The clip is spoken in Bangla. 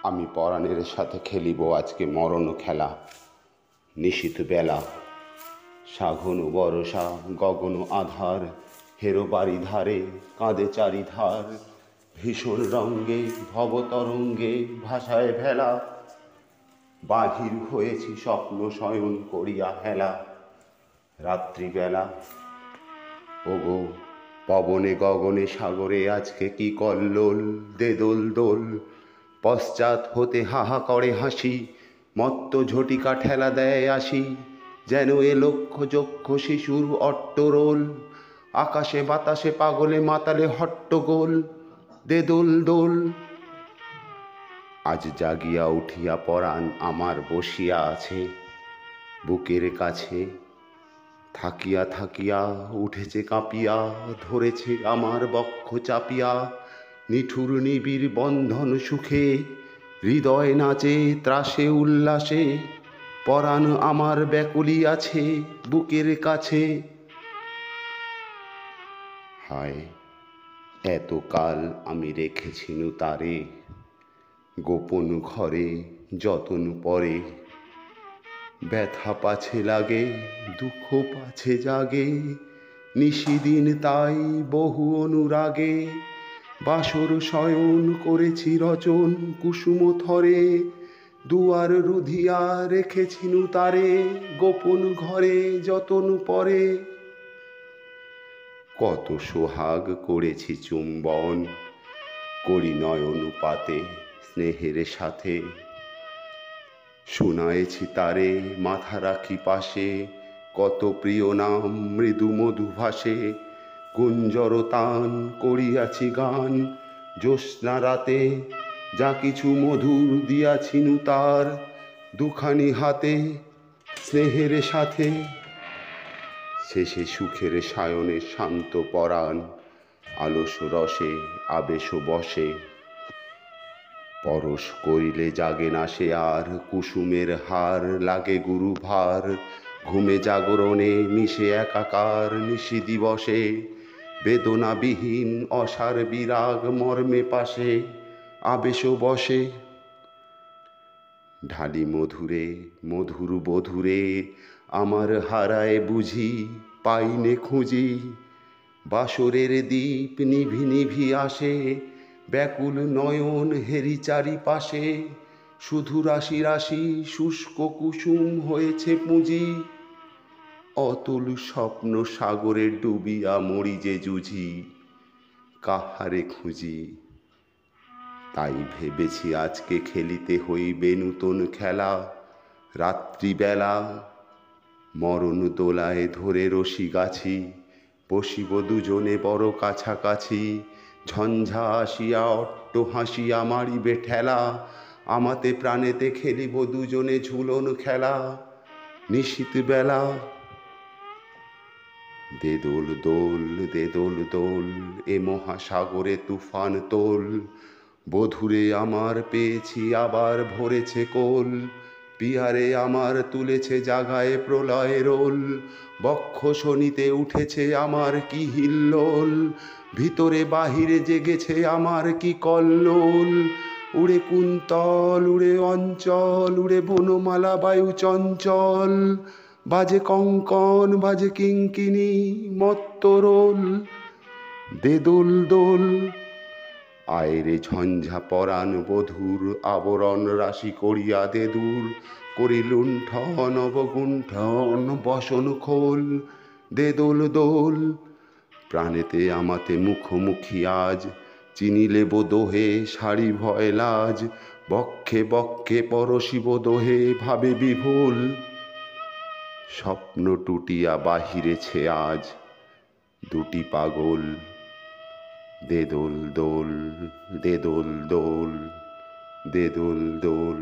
আমি পরাণের সাথে খেলিব আজকে মরণ খেলা। নিশীথ বেলা, সাঘন বরষা, গগন আধার, হেরো বাড়ি ধারে কাঁদে চারিধার। ভীষণ রঙ্গে ভবতরঙ্গে ভাষায় ভেলা, বাহির হয়েছি স্বপ্ন শয়ন করিয়া হেলা। রাত্রিবেলা, ওগো পবনে গগনে সাগরে আজকে কি কল্লোল, দে দোল দোল। পশ্চাৎ হতে হাহা করে হাসি, মত্ত ঝটিকা ঠেলা দেয় আসি, যেন এ লক্ষ যক্ষ শিশুর অট্টরোল। আকাশে বাতাসে পাগলে মাতালে হট্টগোল, দে দোল দোল। আজ জাগিয়া উঠিয়া পরাণ আমার বসিয়া আছে বুকের কাছে, থাকিয়া থাকিয়া উঠেছে কাঁপিয়া, ধরেছে আমার বক্ষ চাপিয়া। নিঠুর নিবিড় বন্ধন সুখে, হৃদয় নাচে ত্রাসে উল্লাসে, পরাণ আমার ব্যাকুলি আছে বুকের কাছে। হায় এতকাল আমি রেখেছিনু তারে, গোপন ঘরে যতন পরে। ব্যথা পাছে লাগে দুঃখ পাছে জাগে, নিশিদিন তাই বহু অনুরাগে। বাসর শয়ন করেছি রচন কুসুম থরে, দুয়ার রুধিয়া রেখেছিনু তারে, গোপন ঘরে যতন পরে। কত সোহাগ করেছি চুম্বন, করি নয়নুপাতে স্নেহের সাথে। শুনায়েছি তারে মাথা রাখি পাশে, কত প্রিয় নাম মৃদু মধু ভাসে। কুঞ্জর তান করিয়াছি গান, জ্যোৎস্না রাতে যা কিছু মধুর দিয়াছিনু তার, দুখানি হাতে স্নেহের সাথে। শেষে সুখের সায়নে শান্ত পরাণ, আলস রসে আবেশ বসে। পরশ করিলে জাগে না সে আর, কুসুমের হার লাগে গুরু ভার। ঘুমে জাগরণে মিশে একাকার নিশি দিবসে, বেদনাবিহীন অসার বিরাগ মর্মে পাশে আবেশ বসে। ঢালি মধুরে মধুর বধুরে, আমার হারায় বুঝি পাইনে খুঁজি। বাসরের দীপ নিভি নিভি আসে, ব্যাকুল নয়ন হেরি চারিপাশে। শুধু রাশি রাশি শুষ্ক কুসুম হয়েছে পুঁজি, অতুল স্বপ্ন সাগরে ডুবিয়া মরি যে জুঝি, কাহারে খুঁজি। তাই ভেবেছি আজকে খেলিতে হইবে নূতন খেলা। রাত্রিবেলা, মরণ দোলায় ধরে রশি গাছি, বসিব দুজনে বড় কাছাকাছি। ঝঞ্ঝা আসিয়া অট্ট হাসিয়া মারিবে ঠেলা, আমাতে প্রাণেতে খেলিব দুজনে ঝুলন খেলা। নিশীথ বেলা, দে দোল দোল দে দোল দোল, এ মহাসাগরে তুফান তোল। বধূরে আমার পেয়েছি আবার ভরেছে কোল, পিয়ারে আমার তুলেছে জাগায় প্রলয় রোল। বক্ষ শনিতে উঠেছে আমার কি হিল্লোল, ভিতরে বাহিরে জেগেছে আমার কি কল্লোল। উড়ে কুন্তল উড়ে অঞ্চল, উড়ে বনমালা বায়ু চঞ্চল। বাজে কঙ্কন বাজে কিঙ্কিনি মত্তরোল, দে দোল দোল। আয়রে ঝঞ্ঝা পরাণ বধূর, আবরণ রাশি করিয়া দে দূর। করি লুণ্ঠন অবগুণ্ঠন বসন খোল, দে দোল দোল। প্রাণেতে আমাতে মুখোমুখি আজ, চিনিলেব দোহে সারি ভয় লাজ। বক্ষে বক্ষে পরশিব দোহে ভাবে বিভোল, স্বপ্ন টুটিয়া বাহিরেছে আজ দুটি পাগল। দে দোল দোল দে দোল দোল দে দোল দোল।